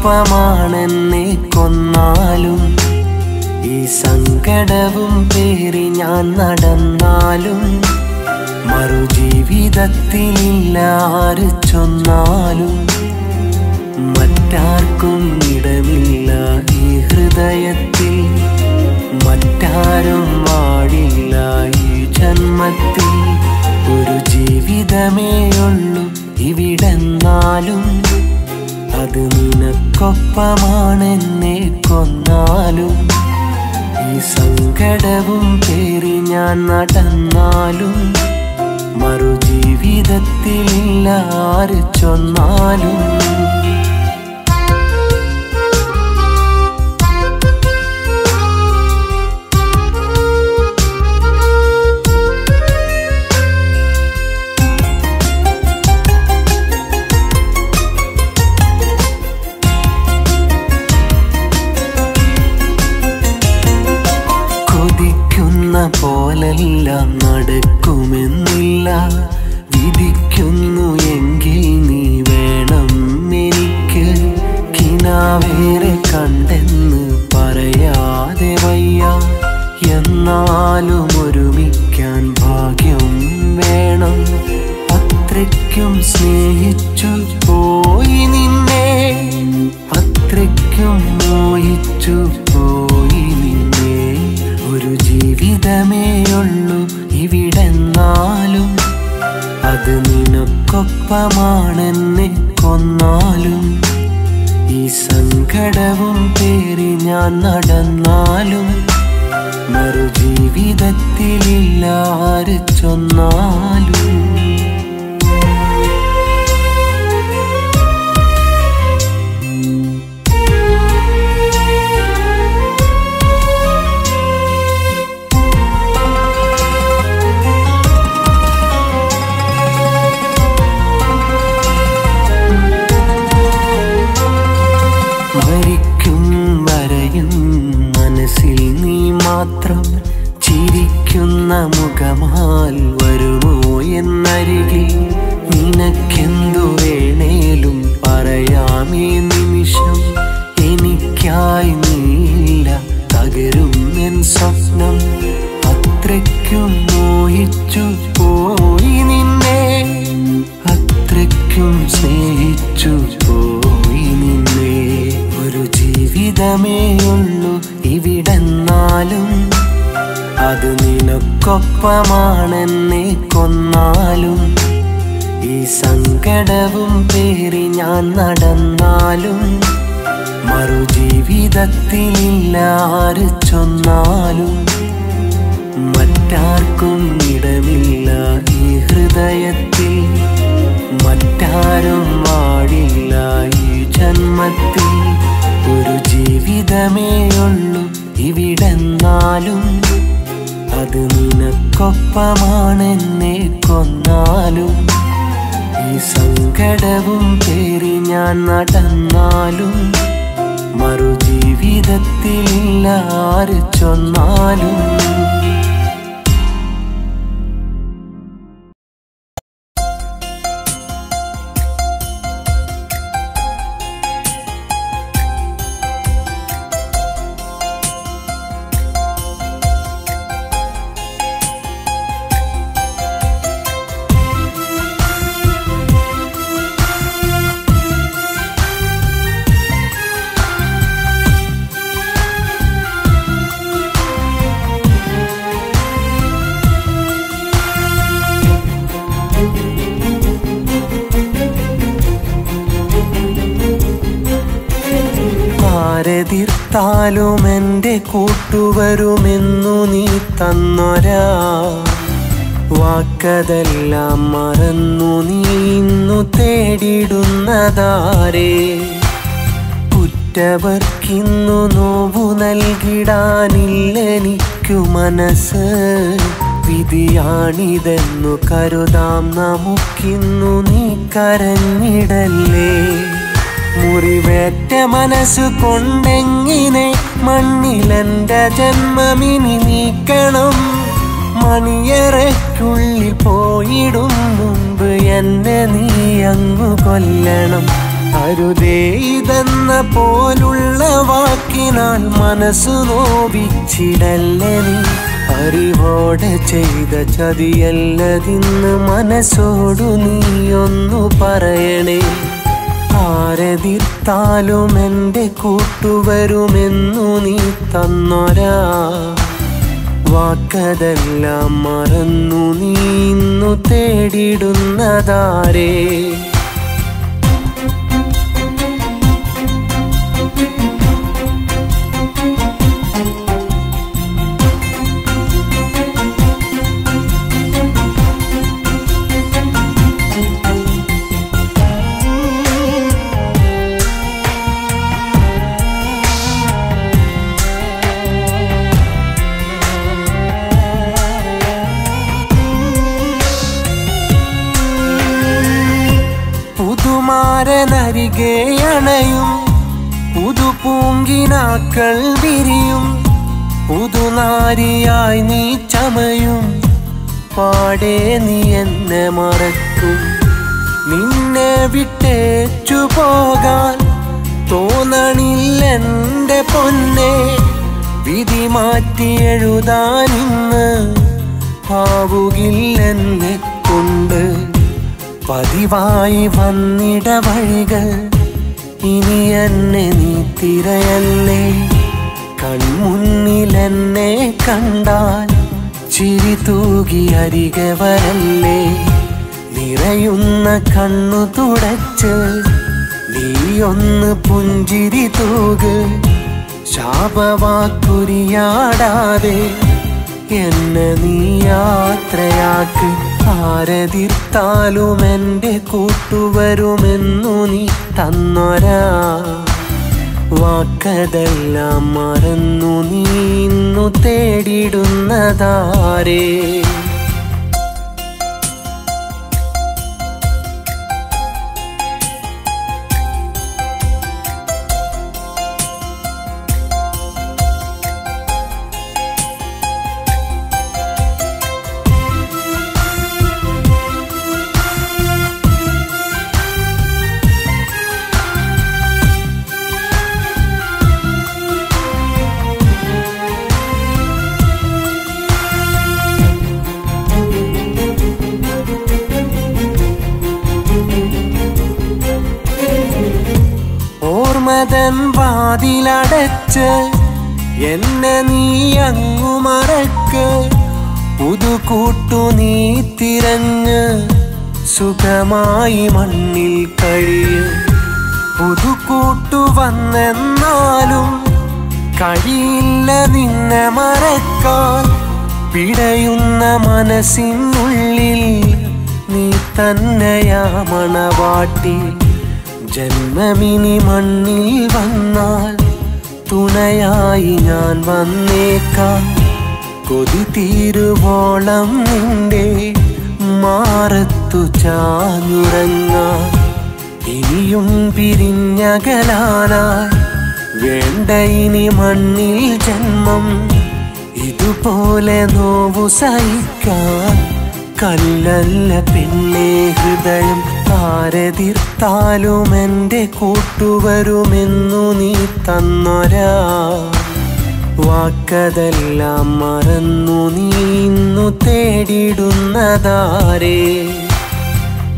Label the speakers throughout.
Speaker 1: നിനക്കൊപ്പമാണെന്നെ കൊന്നാലും ഈ സങ്കടവും പേറി ഞാൻ നടന്നാലും മറുജീവിതത്തിലില്ല ആര് ചൊന്നാലും മറ്റാർക്കും ഇടമില്ല ഈ ഹൃദയത്തിൽ മറ്റാരും വാഴില്ല ഈ ജന്മത്തിൽ ഒരു ജീവിതമേയുള്ളൂ ഇവിടെന്നാലും അത് നിനക്കൊപ്പമാണെന്നെ കൊന്നാലും ഈ സങ്കടവും പേറി ഞാൻ നടന്നാലും മറുജീവിതത്തിലില്ല ആര് ചൊന്നാലും പോലെല്ലാം നടക്കുമെന്നില്ല വിധിക്കുന്നു എങ്കിൽ നീ വേണം എനിക്ക് കിനാവേറെ കണ്ടെന്ന് പറയാതെ വയ്യ എന്നാലും ഒരുമിക്കാൻ ഭാഗ്യം വേണം അത്രയ്ക്കും സ്നേഹിച്ചു പോയി നിന്നെ അത്രയ്ക്കും മോഹിച്ചു പോയി നിന്നെ ഒരു ജീവിതമേയുള്ളൂ ഇവിടെന്നാലും അത് നിനക്കൊപ്പമാണെന്നെ കൊന്നാലും ഈ സങ്കടവും പേറി ഞാൻ നടന്നാലും മറുജീവിതത്തിലില്ല ആര് ചൊന്നാലും മാത്രം ചിരിക്കുന്ന മുഖമാൽ വരുമോ എന്നരികിൽ നിനക്കെന്തു വേണേലും പറയാമേ നിമിഷം എനിക്കായി നീയില്ല തകരും എൻ സ്വപ്നം അത്രയ്ക്കും മോഹിച്ചു പോയി നിന്നെ അത്രയ്ക്കും സ്നേഹിച്ചു പോയി നിന്നെ ഒരു ജീവിതമേയുള്ളൂ ഇവിടെന്നാലും അത് നിനക്കൊപ്പമാണെന്നെ കൊന്നാലും ഈ സങ്കടവും പേറി ഞാൻ നടന്നാലും മറുജീവിതത്തിലില്ല ആര് ചൊന്നാലും മറ്റാർക്കും ഇടമില്ല ഈ ഹൃദയത്തിൽ മറ്റാരും വാഴില്ല ഈ ജന്മത്തിൽ ഒരു ജീവിതമേയുള്ളൂ ഇവിടെന്നാലും അത് നിനക്കൊപ്പമാണെന്നെ കൊന്നാലും ഈ സങ്കടവും പേറി ഞാൻ നടന്നാലും മറുജീവിതത്തിലില്ല ആര് ചൊന്നാലും ആരെതിർത്താലും എൻ്റെ കൂട്ടുവരുമെന്നു നീ തന്നൊരാ വാക്കതെല്ലാം മറന്നു നീ ഇന്നു തേടിടുന്നതാരേ കുറ്റവർക്കിന്നു നോവു നൽകിടാനില്ലെനിക്കു മനസ്സ് വിധിയാണിതെന്നു കരുതാം നമുക്കിന്നു നീ കരഞ്ഞിടല്ലേ മുറിവേറ്റ മനസ്സു കൊണ്ടെങ്ങിനെ മണ്ണിലെൻ്റെ ജന്മമിനി നീക്കണം മണിയറയ്ക്കുള്ളിൽ പോയിടും മുമ്പ് എന്നെ നീ അങ്ങു കൊല്ലണം അരുതേ ഇതെന്ന പോലുള്ള വാക്കിനാൽ മനസ്സു നോവിച്ചിടല്ലേ നീ. അറിവോടെ ചെയ്ത ചതിയല്ലതിന്ന് മനസ്സോടു നീയൊന്നു പറയണേ. ആരെതിർത്താലും എൻ്റെ കൂട്ടുവരുമെന്നു നീ തന്നൊരാ വാക്കതെല്ലാം മറന്നു നീ ഇന്നു തേടിടുന്നതാരേ. പുതുമാരനരികെ അണയും പുതുപൂങ്കിനാക്കൾ വിരിയും. പുതുനാരിയായി നീ ചമയും പാടെ നീ എന്നെ മറക്കും. നിന്നെ വിട്ടേച്ചു പോകാൻ തോന്നണില്ലെൻ്റെ പൊന്നെ. വിധി മാറ്റി എഴുതാനിന്ന് ആവുകില്ലെന്നെ കൊണ്ട്. പതിവായി വന്നിട വഴികൾ ഇനി എന്നെ നീ തിരയല്ലേ. കൺമുന്നിലെന്നെ കണ്ടാൽ ചിരി തൂകി അരികെ വരല്ലേ. നിറയുന്ന കണ്ണു തുടച്ച് നീയൊന്ന് പുഞ്ചിരി തൂക്. ശാപവാക്കുരിയാടാതെ എന്നെ നീ യാത്രയാക്ക്. ആരെതിർത്താലും എൻ്റെ കൂട്ടുവരുമെന്നു നീ തന്നൊരാ വാക്കതെല്ലാം മറന്നു നീ ഇന്നു തേടിടുന്നതാരേ. ഓർമ്മതൻ വാതിലടച്ച് എന്നെ നീ അങ്ങു മറക്ക്. പുതുകൂട്ടു നീ തിരഞ്ഞ് സുഖമായി മണ്ണിൽ കഴിയ്. പുതുകൂട്ടു വന്നെന്നാലും കഴിയില്ല നിന്നെ മറക്കാൻ. പിടയുന്ന മനസ്സിനുള്ളിൽ നീ തന്നെയാ മണവാട്ടി. ജന്മമിനി മണ്ണിൽ വന്നാൽ തുണയായി ഞാൻ വന്നേക്കാം. കൊതി തീരുവോളം നിന്റെ മാറത്തു ചാഞ്ഞുറങ്ങാൻ. ഇനിയും പിരിഞ്ഞകലാനായി വേണ്ട ഇനി മണ്ണിൽ ജന്മം. ഇതുപോലെ നോവു സഹിക്കാൻ കല്ലല്ല പെണ്ണേ ഹൃദയം. ആരെതിർത്താലും എൻ്റെ കൂട്ടുവരുമെന്നു നീ തന്നൊരാ വാക്കതെല്ലാം മറന്നു നീ ഇന്നു തേടിടുന്നതാരേ.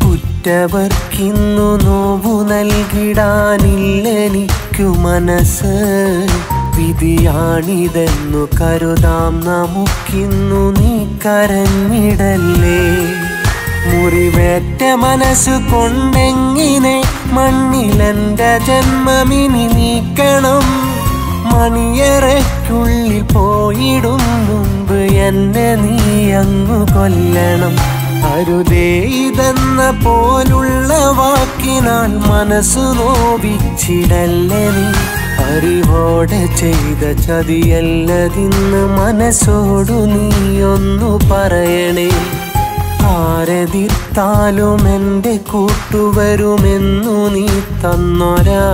Speaker 1: കുറ്റവർക്കിന്നു നോവു നൽകിടാനില്ലെനിക്കു മനസ്സ്. വിധിയാണിതെന്നു കരുതാം നമുക്കിന്നു നീ കരഞ്ഞിടല്ലേ. മുറിവേറ്റ മനസ്സു കൊണ്ടെങ്ങിനെ മണ്ണിലെൻ്റെ ജന്മമിനി നീക്കണം. മണിയറയ്ക്കുള്ളിൽ പോയിടും മുമ്പ് എന്നെ നീ അങ്ങു കൊല്ലണം. അരുതേ ഇതെന്ന പോലുള്ള വാക്കിനാൽ മനസ്സു നോവിച്ചിടല്ലേ നീ. അറിവോടെ ചെയ്ത ചതിയല്ലതിന്ന് മനസ്സോടു നീയൊന്നു പറയണേ. ആരെതിർത്താലും എൻ്റെ കൂട്ടുവരുമെന്നു നീ തന്നൊരാ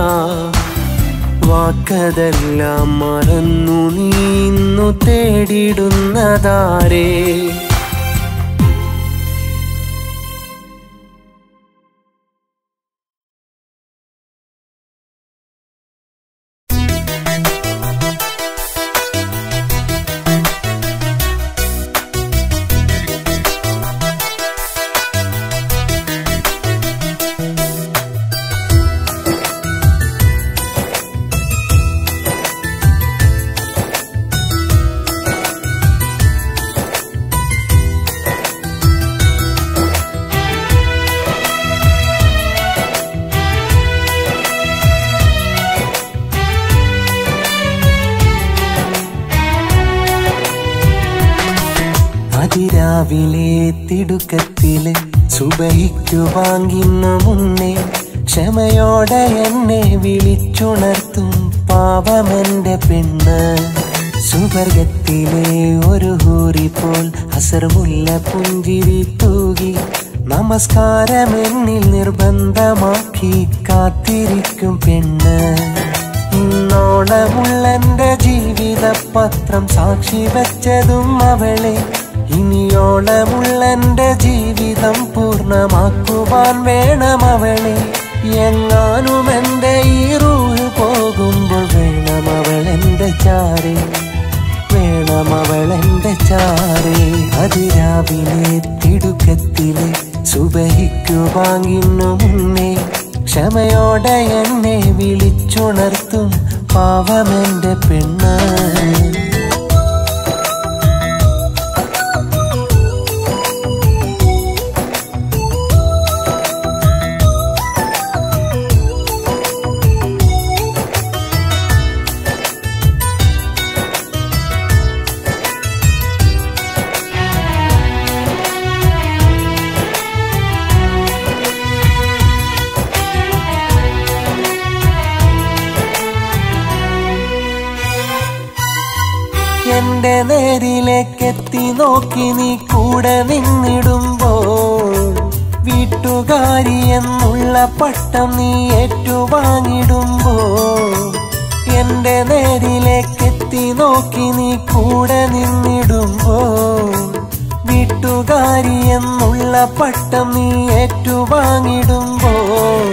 Speaker 1: വാക്കതെല്ലാം മറന്നു നീ ഇന്നു തേടിടുന്നതാരേ. അതിരാവിലെ തിടുക്കത്തില് സുബഹിക്കു വാങ്ങിന്നു മുന്നേ ക്ഷമയോടെ എന്നെ വിളിച്ചുണർത്തും പാവമെന്റെ പെണ്ണ്. സുവർഗത്തിലെ ഒരു ഹൂറി പോൽ അസർമുല്ല പുഞ്ചിരി തൂകി നമസ്കാരമെന്നിൽ നിർബന്ധമാക്കി കാത്തിരിക്കും പെണ്ണ്. ഇന്നോളമുള്ളെന്റെ ജീവിത പത്രം സാക്ഷി വെച്ചതും അവളെ. ഇനിയോളമുള്ളെന്റെ ജീവിതം പൂർണ്ണമാക്കുവാൻ വേണം അവളെ. എങ്ങാനും എന്റെ ഈ റൂഹ് പോകുമ്പോൾ വേണം അവളെന്റെ ചാരേ, വേണം അവളെന്റെ ചാരേ. അതിരാവിലെ തിടുക്കത്തിലെ സുബഹിക്കു വാങ്ങിന്നു മുന്നേ ക്ഷമയോടെ എന്നെ വിളിച്ചുണർത്തും പാവമെന്റെ പെണ്ണ്. എന്റെ നേരിലേക്കെത്തി നോക്കി നീ കൂടെ നിന്നിടുമ്പോൾ വീട്ടുകാരി എന്നുള്ള പട്ടം നീ ഏറ്റുവാങ്ങിടുമ്പോൾ. എന്റെ നേരിലേക്കെത്തി നോക്കി നീ കൂടെ നിന്നിടുമ്പോൾ വീട്ടുകാരി എന്നുള്ള പട്ടം നീ ഏറ്റുവാങ്ങിടുമ്പോൾ.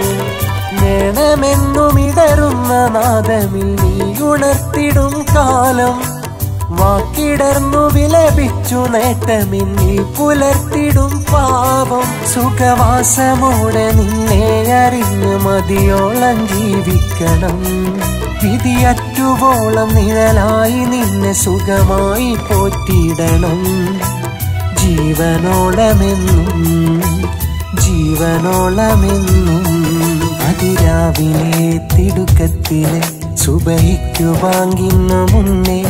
Speaker 1: വേണമെന്നുമിടറുന്ന നാദമിൽ നീ ഉണർത്തിടും കാലം. വാക്കിടർന്നു വിലപിച്ചു നേട്ടമിന്നിൽ പുലർത്തിടും പാപം. സുഖവാസമോടെ നിന്നെ അറിഞ്ഞ് മതിയോളം ജീവിക്കണം. വിധിയറ്റുവോളം നിഴലായി നിന്നെ സുഖമായി പോറ്റിയിടണം. ജീവനോളമെന്നും ജീവനോളമെന്നും. അതിരാവിലെ തിടുക്കത്തിലെ സുബഹിക്കു വാങ്ങിന്നു മുന്നേ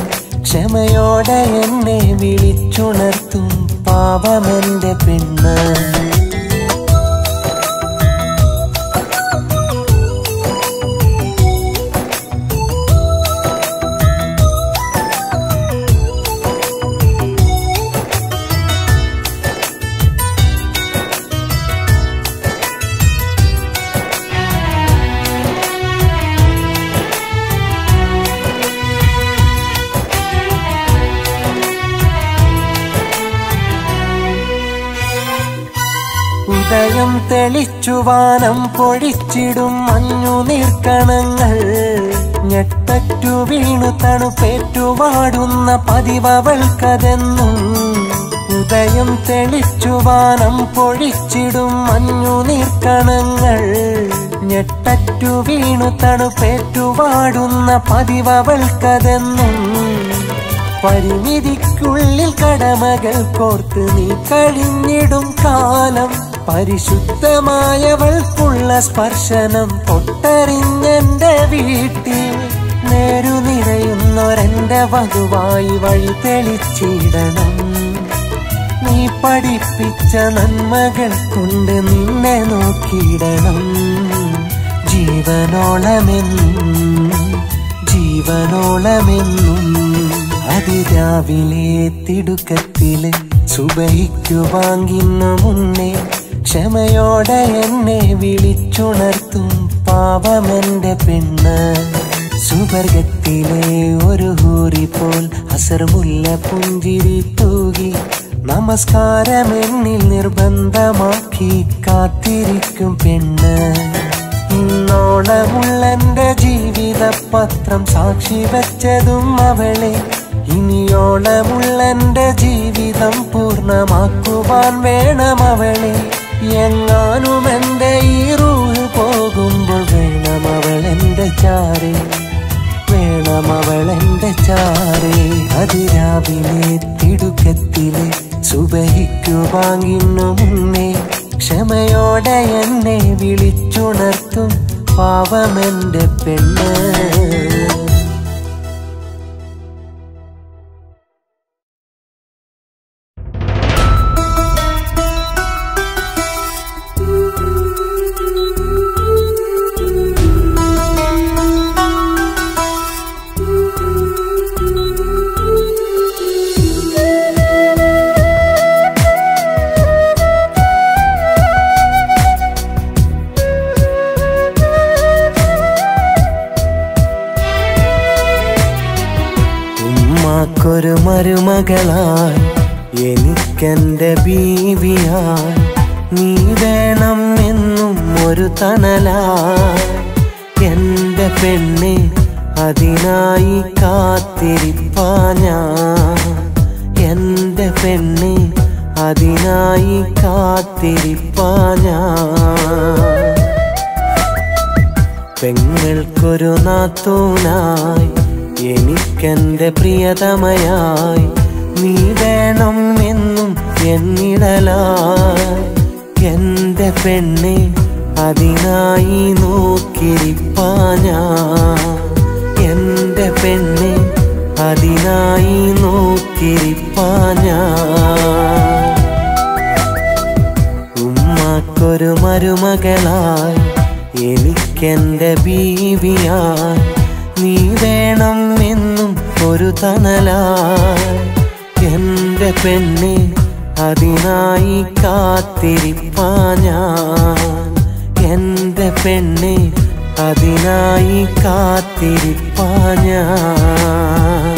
Speaker 1: ക്ഷമയോടെ എന്നെ വിളിച്ചുണർത്തും പാവമെന്റെ പെണ്ണ്. ഉദയം തെളിച്ചുവാനം പൊഴിച്ചിടും മഞ്ഞു നീർക്കണങ്ങൾ. ഞെട്ടറ്റു വീണു തണുപ്പേറ്റുവാടുന്ന പതിവവൾക്കതെന്നും. ഉദയം തെളിച്ചുവാനം പൊഴിച്ചിടും മഞ്ഞു നീർക്കണങ്ങൾ. ഞെട്ടറ്റു വീണു തണുപ്പേറ്റുവാടുന്ന പതിവവൾക്കതെന്നും. പരിമിതിക്കുള്ളിൽ കടമകൾ കോർത്ത് നീ കഴിഞ്ഞിടും കാലം. പരിശുദ്ധമായവൾക്കുള്ള സ്പർശനം തൊട്ടറിഞ്ഞെന്റെ വീട്ടിൽ നേരു നിറയുന്നൊരെന്റെ വധുവായി വഴി തെളിച്ചിടണം. നീ പഠിപ്പിച്ച നന്മകൾ കൊണ്ട് നിന്നെ നോക്കിയിടണം. ജീവനോളമെന്നും ജീവനോളമെന്നും. അതിരാവിലെ തിടുക്കത്തില് സുബഹിക്കു വാങ്ങിന്നു മുന്നേ ക്ഷമയോടെ എന്നെ വിളിച്ചുണർത്തും പാവമെന്റെ പെണ്ണ്. സുവർഗത്തിലെ ഒരു ഹൂറി പോൽ അസർമുല്ല പുഞ്ചിരി തൂകി നമസ്കാരമെന്നിൽ നിർബന്ധമാക്കി കാത്തിരിക്കും പെണ്ണ്. ഇന്നോളമുള്ളെന്റെ ജീവിത പത്രം സാക്ഷി വെച്ചതും അവളെ. ഇനിയോളമുള്ളെന്റെ ജീവിതം പൂർണ്ണമാക്കുവാൻ വേണം അവളെ. എങ്ങാനും എന്റെ ഈ റൂഹ് പോകുമ്പോൾ വേണം അവളെന്റെ ചാരേ, വേണം അവളെന്റെ ചാരേ. അതിരാവിലെ തിടുക്കത്തിലെ സുബഹിക്കു വാങ്ങിന്നു മുന്നേ ക്ഷമയോടെ എന്നെ വിളിച്ചുണർത്തും പാവമെന്റെ പെണ്ണ്. ഉമ്മാക്കൊരു മരുമകളായി എനിക്കെന്റെ ബീവിയായി നീ വേണം എന്നും ഒരു തണലായി എന്റെ പെണ്ണെ അതിനായി കാത്തിരിപ്പാ ഞാൻ എന്റെ പെണ്ണെ അതിനായി കാത്തിരിപ്പാ ഞാൻ പെങ്ങൾക്കൊരു നാത്തൂനായി എനിക്കെന്റെ പ്രിയതമയായി നീ വേണം എന്നും എന്നിടലായി എന്റെ പെണ്ണെ അതിനായി നോക്കിരിപ്പാ ഞാൻ എന്റെ പെണ്ണെ അതിനായി നോക്കിരിപ്പാ ഞാൻ ഉമ്മാക്കൊരു മരുമകളായി എനിക്കെന്റെ ബീവിയായി നീ വേണം എന്നും ഒരു തണലായി എന്റെ പെണ്ണെ അതിനായി കാത്തിരിപ്പാ ഞാൻ എന്റെ പെണ്ണെ അതിനായി കാത്തിരിപ്പാ ഞാൻ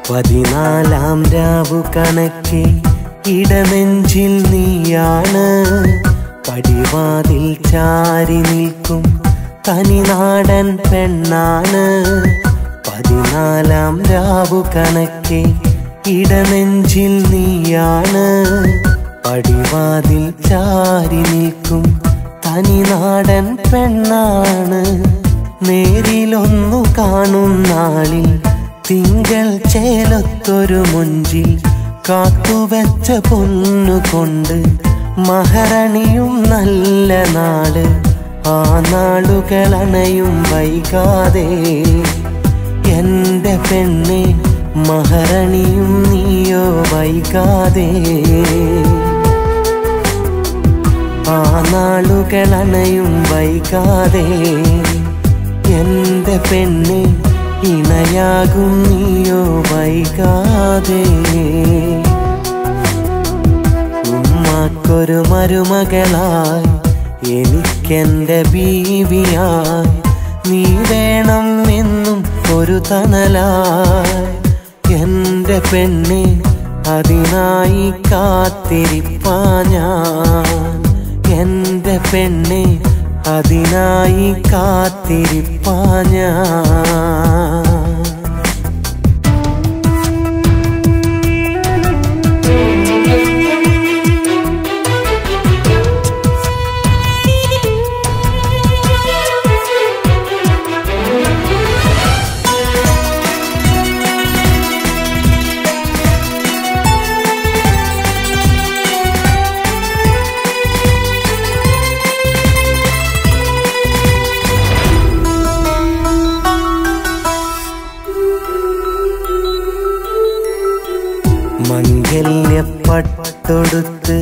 Speaker 1: പതിനാലാം രാവു കണക്കെ ഇടനെഞ്ചിൽ നീയാണ് പടിവാതിൽ ചാരി നിൽക്കും തനിനാടൻ പെണ്ണാണ് പതിനാലാം രാവു കണക്കെ ഇടനെഞ്ചിൽ നീയാണ് പടിവാതിൽ ചാരി നിൽക്കും തനിനാടൻ പെണ്ണാണ് നേരിലൊന്നു കാണും നാളിൽ തിങ്കൾ ചേലത്തൊരു മുഞ്ചിൽ കാത്തുവെച്ച പൊന്നുകൊണ്ട് മഹാറാണിയും നല്ല നാള് ആ നാളുകളണയും വൈകാതെ എന്റെ പെണ്ണെ മഹാറാണിയും നീയോ വൈകാതെ ആ നാളുകളണയും വൈകാതെ എന്റെ പെണ്ണെ ഇണയാകും നീയോ വൈകാതെ ഉമ്മാക്കൊരു മരുമകളായി എനിക്കെന്റെ ബീവിയായി നീ വേണം എന്നും ഒരു തണലായി എന്റെ പെണ്ണെ അതിനായി കാത്തിരിപ്പാ ഞാൻ എന്റെ പെണ്ണെ അതിനായി കാത്തിരിപ്പാ ഞാൻ മംഗല്യപ്പട്ടൊടുത്ത്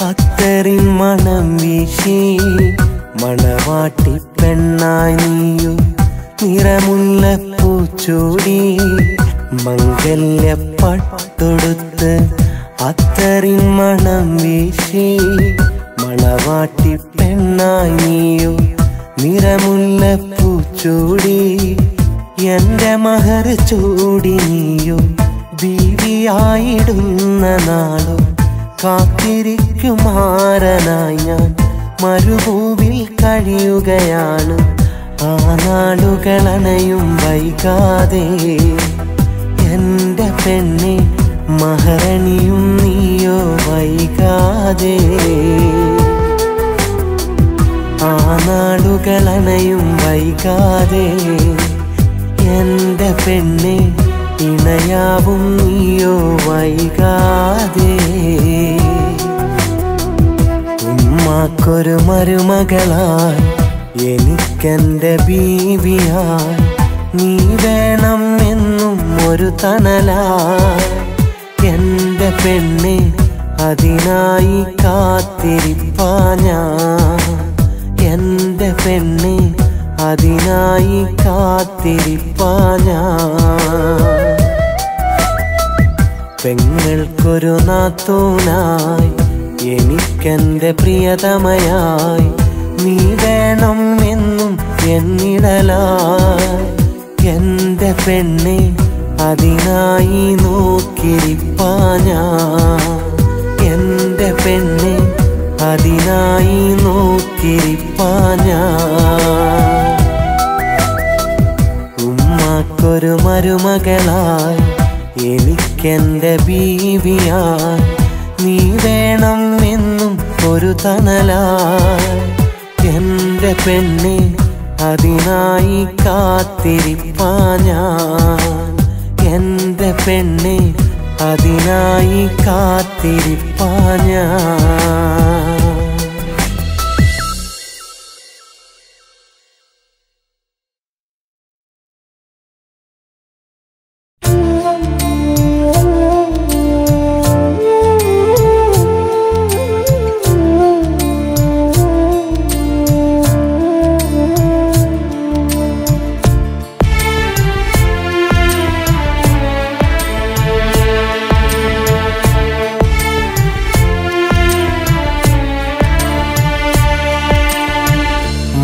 Speaker 1: അത്തറിൻ മണം വീശി മണവാട്ടി പെണ്ണായി നീയു നിറമുള്ള പൂച്ചൂടി മംഗല്യപ്പട്ടൊടുത്ത് അത്തറിൻ മണം വീശി മണവാട്ടി പെണ്ണായി നീയു നിറമുള്ള പൂച്ചൂടി എന്റെ മഹർ ചൂടി നീയു ബീവിയായിടുന്ന നാളും കാത്തിരിക്കുമാരനായി ഞാൻ മരുഭൂവിൽ കഴിയുകയാണ് ആ നാളുകളണയും വൈകാതെ എന്റെ പെണ്ണെ മഹാറാണിയും നീയോ വൈകാതെ ആ നാളുകളണയും വൈകാതെ എന്റെ പെണ്ണെ ഇണയാവും നീയോ വൈകാതെ ഉമ്മാക്കൊരു മരുമകളായി എനിക്കെന്റെ ബീവിയായി നീ വേണം എന്നും ഒരു തണലായി എന്റെ പെണ്ണെ അതിനായി കാത്തിരിപ്പാ ഞാൻ എൻ്റെ പെണ്ണെ അതിനായി കാത്തിരിപ്പാ ഞാൻ പെങ്ങൾക്കൊരു നാത്തൂനായി എനിക്കെൻ്റെ പ്രിയതമയായി നീ വേണം എന്നും എന്നിടലായി എൻ്റെ പെണ്ണെ അതിനായി നോക്കിരിപ്പാ ഞാൻ എൻ്റെ പെണ്ണെ അതിനായി നോക്കിരിപ്പാ ഞാൻ ഉമ്മാക്കൊരു മരുമകളായി എനിക്കെൻ്റെ ബീവിയായി നീ വേണം എന്നും ഒരു തണലായി എൻ്റെ പെണ്ണെ അതിനായി കാത്തിരിപ്പാ ഞാൻ എൻ്റെ പെണ്ണെ അതിനായി കാത്തിരിപ്പാ ഞാൻ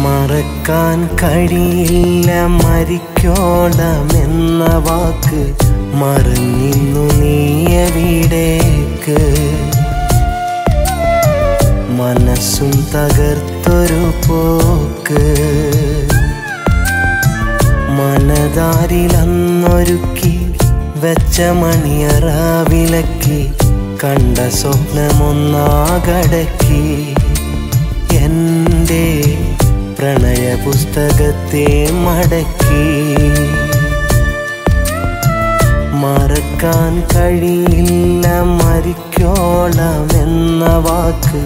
Speaker 1: മറക്കാൻ കഴിയില്ല മരിക്കോളമെന്ന വാക്ക് മറന്നിന്നു നീ എവിടേക്ക് മനസ്സും തകർത്തൊരു പോക്ക് മനതാരിലന്നൊരുക്കി വെച്ച മണിയറ വിലക്കി കണ്ട സ്വപ്നമൊന്നാകടക്കി എൻ്റെ പ്രണയ പുസ്തകത്തെ മടക്കി മറക്കാൻ കഴിയില്ല മരിക്കോളമെന്ന വാക്ക്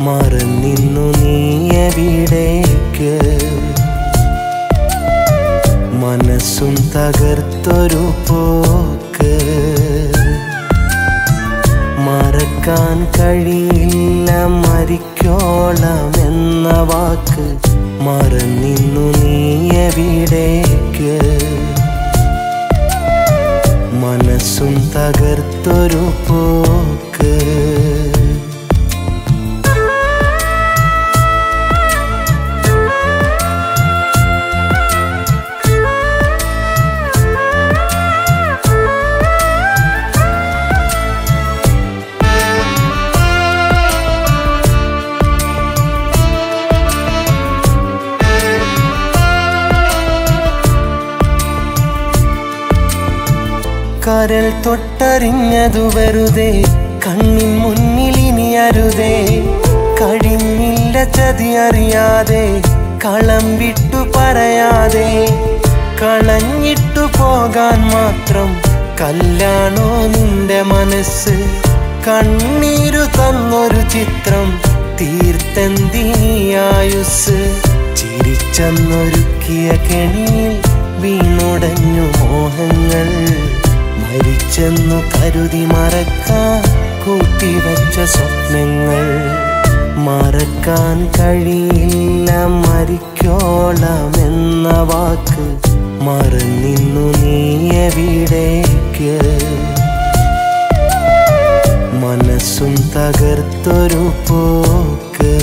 Speaker 1: മറന്നിന്നു നീ എവിടേക്ക് മനസ്സും തകർത്തൊരു പോക്ക് മറക്കാൻ കഴിയില്ല മരിക്കോളമെന്ന വാക്ക് മറന്നിന്നു നീ എവിടേക്ക് മനസ്സും തകർത്തൊരു പോക്ക് കരൽ തൊട്ടറിഞ്ഞതു വെറുതെ കണ്ണിൻ മുന്നിൽ ഇനി അരുതേ കഴിഞ്ഞില്ല ചതി അറിയാതെ കളം വിട്ടു പറയാതെ കളഞ്ഞിട്ടു പോകാൻ മാത്രം കല്ലാണോ നിന്റെ മനസ്സ് കണ്ണീരു തന്നൊരു ചിത്രം തീർത്തെന്തിയായുസ് ചിരിച്ചെന്നൊരുക്കിയ കെണിയിൽ വീണുടഞ്ഞു മോഹങ്ങൾ മരിച്ചെന്നു കരുതി മറക്കാൻ കൂട്ടിവെച്ച സ്വപ്നങ്ങൾ മറക്കാൻ കഴിയില്ല മരിക്കോളമെന്ന വാക്ക് മറന്നിന്നു നീ എവിടേക്ക് മനസ്സും തകർത്തൊരു പോക്ക്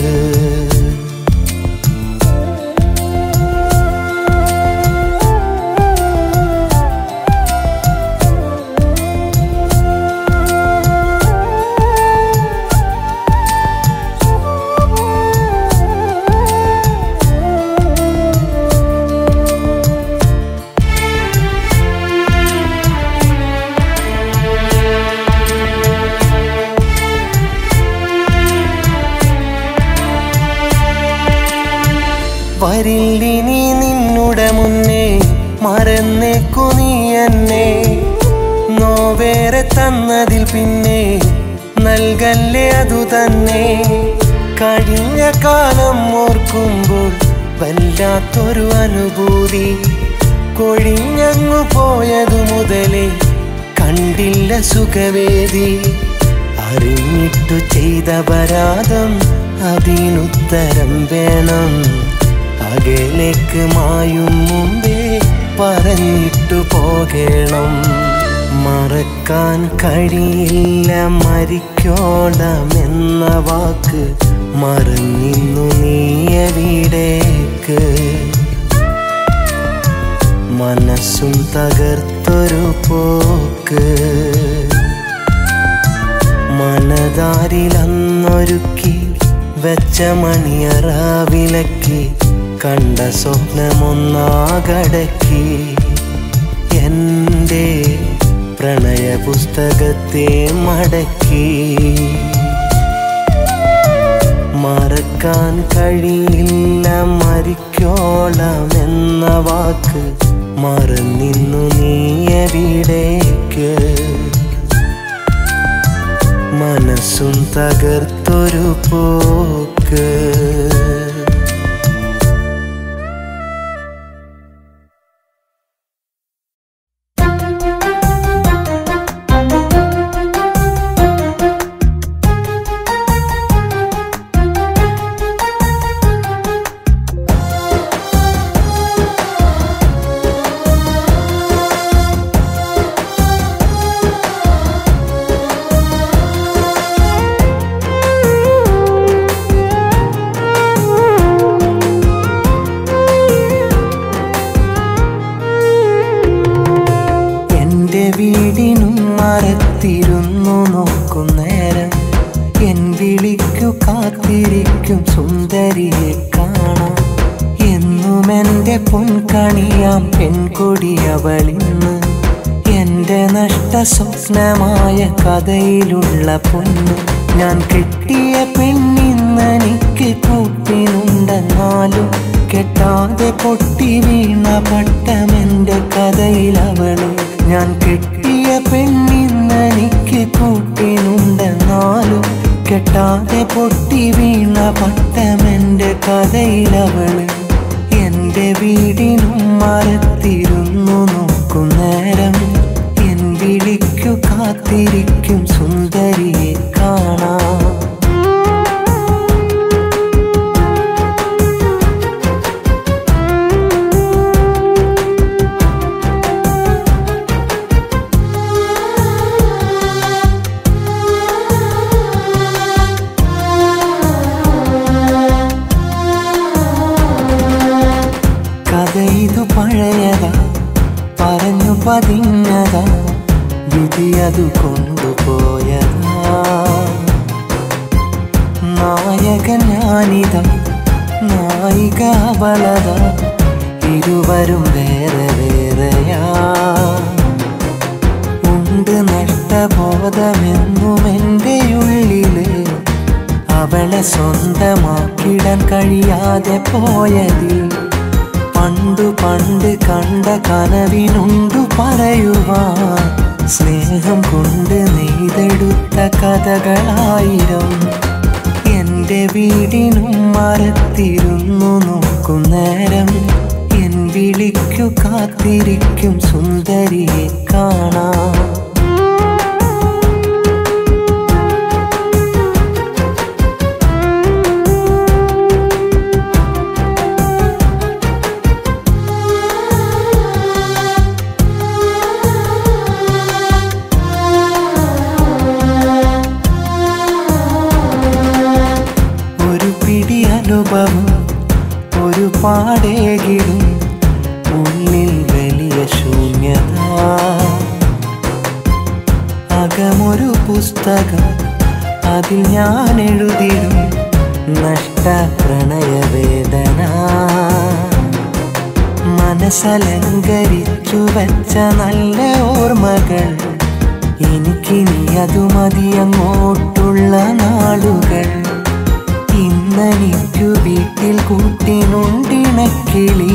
Speaker 1: വരില്ലിനി നിന്നുടെ മുന്നേ മറന്നേക്കു നീ എന്നെ നോവേറെ തന്നതിൽ പിന്നെ നൽകല്ലേ അതു തന്നെ കഴിഞ്ഞ കാലം ഓർക്കുമ്പോൾ വല്ലാത്തൊരു അനുഭൂതി കൊഴിഞ്ഞങ്ങു പോയതു മുതലേ കണ്ടില്ല സുഖവേദി അറിഞ്ഞിട്ടു ചെയ്ത അപരാധം അതിനുത്തരം വേണം. അകലേക്ക് മായും മുമ്പേ പറഞ്ഞിട്ടു പോകണം. മറക്കാൻ കഴിയില്ല മരിക്കോളമെന്ന വാക്ക് മറന്നിന്നു നീ എവിടേക്ക്. മനസ്സും തകർത്തൊരു പോക്ക് മനതാരിലന്നൊരുക്കി വെച്ച മണിയറ വിലക്കി കണ്ട സ്വപ്നമൊന്നാകടക്കി. എൻ്റെ പ്രണയ പുസ്തകത്തെ മടക്കി. മറക്കാൻ കഴിയില്ല മരിക്കോളമെന്ന വാക്ക് മറന്നിന്നു നീ എവിടേക്ക്. മനസ്സും തകർത്തൊരു പോക്ക്. വീടിനും മരത്തിരുന്നു നോക്കുന്നേരം എൻ വിളിക്കു കാത്തിരിക്കും സുന്ദരിയെ കാണാം. എന്നും എൻ്റെ പൊൻകണിയാം പെൺകൊടിയവളിന്ന് എൻ്റെ നഷ്ട സ്വപ്നമായ കഥയിലുള്ള പൊന്ന്. ഞാൻ കെട്ടിയ പെണ്ണിന്നെനിക്ക് കൂട്ടിനുണ്ടെന്നാലും കെട്ടാതെ പൊട്ടി വീണ പട്ടമെൻ്റെ കഥയിലവള്. ഞാൻ കെട്ടിയ പെണ്ണിന്നെനിക്ക് കൂട്ടിനുണ്ടെന്നാലും കെട്ടാതെ പൊട്ടി വീണ പട്ടമെൻ്റെ കഥയിലവള്. എൻ്റെ വീടിനും മരത്തിരുന്നു നോക്കുന്നേരം എൻ വിളിക്കു കാത്തിരിക്കും സുന്ദരിയെ കാണാം. കഥയിതു പഴയതാ പറഞ്ഞു പതിഞ്ഞതാ വിധിയതു കൊണ്ടുപോയതാ. നായകൻ ഞാനിതാ നായിക അവളതാ ഇരുവരും വേറെ വേറെയാ. ഉണ്ട് നഷ്ടബോധമെന്നും എൻ്റെ ഉള്ളില് അവളെ സ്വന്തമാക്കിടാൻ കഴിയാതെ പോയതിൽ പണ്ടു പണ്ട് കണ്ട കനവിനുണ്ടു പറയുവാൻ. സ്നേഹം കൊണ്ട് നെയ്തെടുത്ത കഥകളായിരം എൻ്റെ വീടിനും മരത്തിരുന്നു നോക്കുന്നേരം എൻ വിളിക്കു കാത്തിരിക്കും സുന്ദരിയെ കാണാം. ഒരുപാടേകിടും ഉള്ളിൽ വലിയ ശൂന്യത. അകമൊരു പുസ്തകം അതിൽ ഞാൻ എഴുതിടും നഷ്ട പ്രണയവേദന. മനസ്സലങ്കരിച്ചു വെച്ച നല്ല ഓർമ്മകൾ എനിക്കിനി അതു മതിയങ്ങോട്ടുള്ള നാളുകൾ. ഇന്നെനിക്കു വീട്ടിൽ കൂട്ടിനുണ്ടിണക്കിളി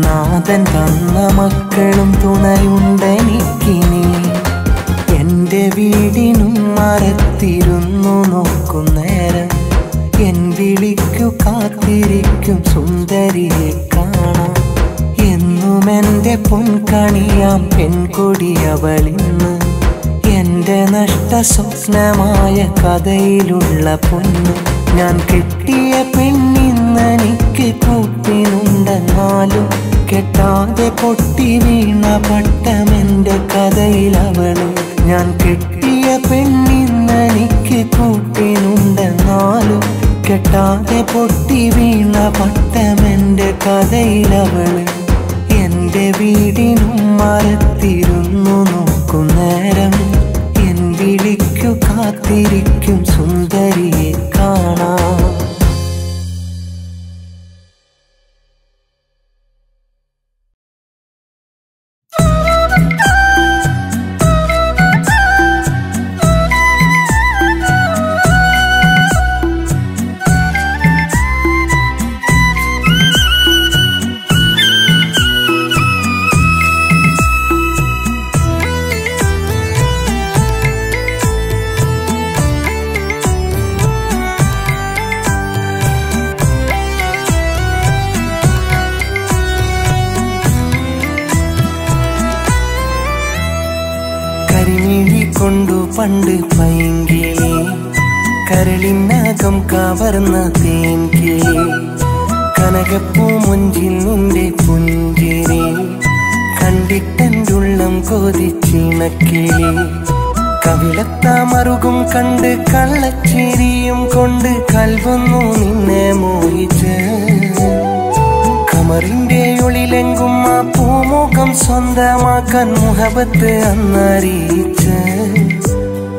Speaker 1: നാഥൻ തന്ന മക്കളും തുണയുണ്ടെനിക്കിനി. എൻ്റെ വീടിനും മരത്തിരുന്നു നോക്കുന്നേരം എൻ വിളിക്കു കാത്തിരിക്കും സുന്ദരിയെ കാണാം. എന്നും എൻ്റെ പൊൻകണിയാം പെൺകൊടിയവളിന്ന് എൻ്റെ നഷ്ട സ്വപ്നമായ കഥയിലുള്ള പൊന്നു ഞാൻ കെട്ടിയ പെണ്ണിന്നെനിക്ക് കൂട്ടിനുണ്ടെന്നാലും കെട്ടാതെ പൊട്ടി വീണ പട്ടമെന്റെ കഥയിലവള് ഞാൻ കെട്ടിയ പെണ്ണിന്നെനിക്ക് കൂട്ടിനുണ്ടെന്നാലും കെട്ടാതെ പൊട്ടി വീണ പട്ടമെന്റെ കഥയിലവള് എന്റെ വീടിനും മരത്തിരുന്നു നോക്കുന്നേരം എൻ വിളിക്കു കാത്തിരിക്കും സുന്ദരിയെ കാണാം. കൊണ്ടു പണ്ട് പൈങ്കിളി കരളിനകം കവർന്ന തേൻകിളി കനകപ്പൂ മുഞ്ചിൽ നിന്റെ പുഞ്ചിരി കണ്ടിട്ടെന്തുള്ളം കൊതിച്ചിണക്കിളി കവിളത്താമറുകും കണ്ട് കള്ളച്ചിരിയും കൊണ്ട് കൽവന്നു നിന്നെ മോഹിച്ച് കമറിന്റെ ഉള്ളിലെങ്കും ആ പൂമുഖം സ്വന്തമാക്കാൻ മുഹബത്ത് അന്നറിയിച്ച്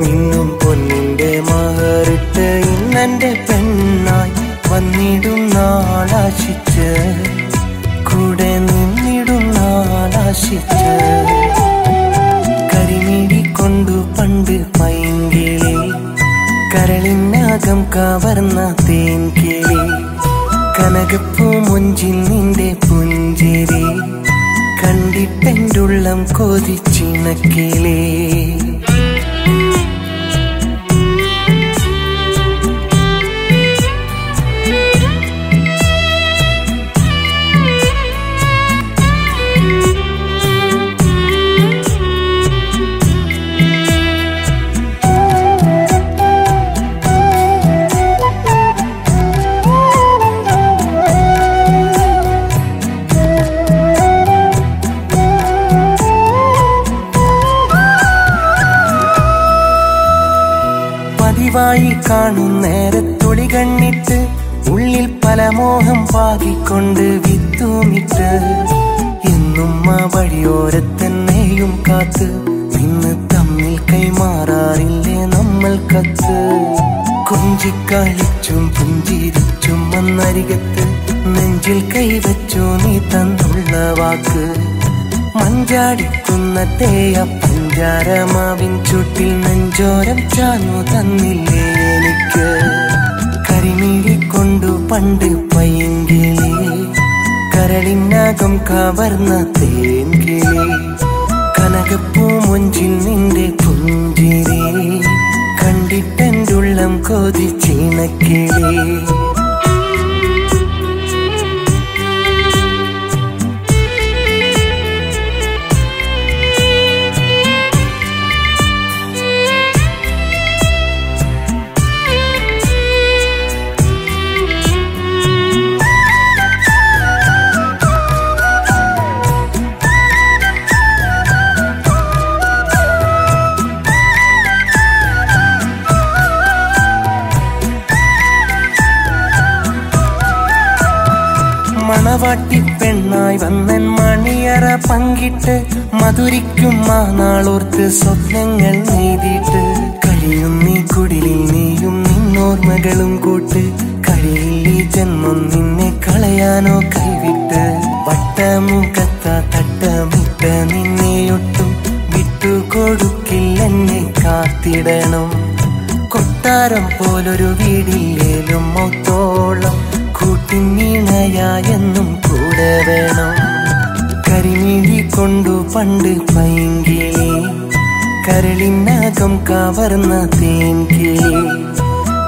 Speaker 1: നിന്നും പൊന്നിന്റെ മഹറിട്ട് ഇന്നെന്റെ പെണ്ണായി വന്നിടും നാളാശിച്ച് കൂടെ നിന്നിടും നാളാശിച്ച് കരിമിഴി കൊണ്ടു പണ്ട് പൈങ്കിളി കരളിനകം കവർന്ന തേൻകിളി കനകപ്പൂ മുഞ്ചിൽ നിന്റെ പുഞ്ചിരി കണ്ടിട്ടെന്തുള്ളം കൊതിച്ചിണക്കിളി പതിവായി കാണും നേരത്തൊളി കണ്ണിട്ട് ഉള്ളിൽ പല മോഹം പാകിക്കൊണ്ട് വിത്തുമിട്ട് എന്നും ആ വഴിയോരത്തന്നെയും കാത്ത് ഇന്ന് തമ്മിൽ കൈമാറാറില്ലേ നമ്മൾ കത്ത് കൊഞ്ചിക്കളിച്ചും പുഞ്ചിരിച്ചും വന്നരികത്ത് നെഞ്ചിൽ കൈവച്ചു നീ തന്നുള്ള വാക്ക് മഞ്ചാടിക്കുന്ന തേയ പഞ്ചാരമാവിൻ ചുട്ടിൽ നെഞ്ചോരം ചാഞ്ഞു തന്നില്ലേ എനിക്ക് കരിമിഴി കൊണ്ടു പണ്ട് പൈങ്കിളി കരളിനകം കവർന്ന തേൻകിളി കനകപ്പൂ മുഞ്ചിൽ നിന്റെ പുഞ്ചിരി കണ്ടിട്ടെന്തുള്ളം കൊതിച്ചിണക്കിളി മണവാട്ടി പെണ്ണായി വന്നൻ മണിയറ പങ്കിട്ട് മധുരിക്കും ആ നാളോർത്ത് സ്വപ്നങ്ങൾ നെയ്തിട്ട് കഴിയും നീ കുടിലിൽ നീയും നിന്നോർമ്മകളും കൂട്ട് കഴിയില്ല ഈ ജന്മം നിന്നെ കളയാനോ കൈവിട്ട് വട്ടമുഖത്ത തട്ടമിട്ട നിന്നെയൊട്ടും വിട്ടുകൊടുക്കില്ലെന്നെ കാത്തിടണം കൊട്ടാരം പോലൊരു വീടില്ലേലും മൊത്തോളം കൂട്ടിനീണയായെന്നും കൂടെ വേണം കരിമിഴി കൊണ്ടു പണ്ട് പൈങ്കിളി കരളിനകം കവർന്ന തേൻകിളി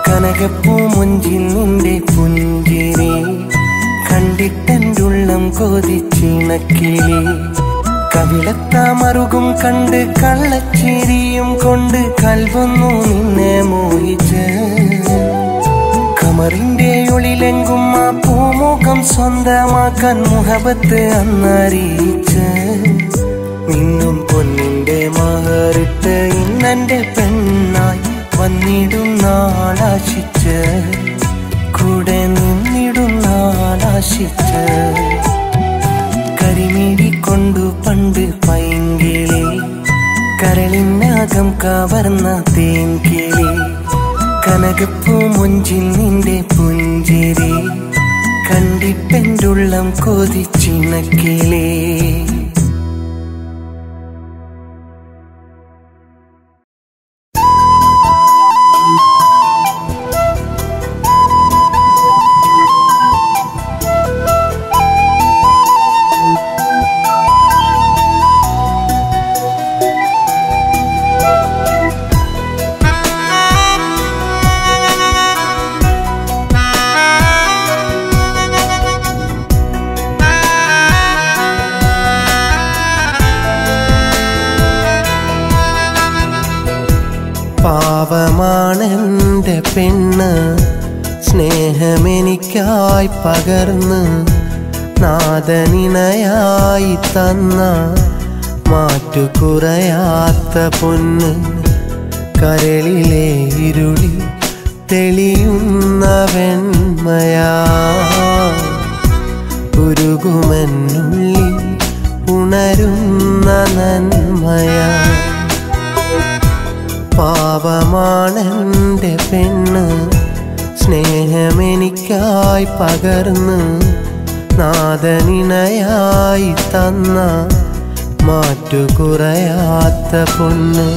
Speaker 1: കനകപ്പൂ മുഞ്ചിൽ നിന്റെ പുഞ്ചിരി കണ്ടിട്ടെന്തുള്ളം കൊതിച്ചിണക്കിളി കവിളത്താമറുകും കണ്ട് കള്ളച്ചിരിയും കൊണ്ട് കൽവൊന്നു നിന്നെ മോഹിച്ച് കമറിന്റെ ഒളിലെങ്കും ആ പൂമുഖം സ്വന്തമാക്കാൻ മുഹബത്ത് അന്നറിയിച്ച് നിന്നും പൊന്നിന്റെ മഹറിട്ട് ഇന്നെന്റെ പെണ്ണായി വന്നിടും നാളാശിച്ച് കൂടെ നിന്നിടും നാളാശിച്ച് കരിമിഴിക്കൊണ്ടു പണ്ട് പൈങ്കിളി കരളിനകം കവർന്ന തേൻകിളി കനകപ്പൂ മുഞ്ചിൽ നിന്റെ പുഞ്ചിരി കണ്ടിട്ടെന്റുള്ളം കൊതിച്ചിണക്കിളേ. പാവമാണെന്റെ പെണ്ണ് സ്നേഹമെനിക്കായി പകർന്ന് നാദനിണയായി തന്ന മാറ്റുകുറയാത്ത പൊന്ന് കരളിലെ ഇരുളി തെളിയുന്ന വെണ്മയാ ഉരുകുമെന്നുള്ളിൽ ഉണരുന്ന നന്മയാ. പാവമാണെന്റെ പെണ്ണ് സ്നേഹമെനിക്കായി പകർന്ന് നാദനിണയായി തന്ന മാറ്റുകുറയാത്ത പൊന്ന്.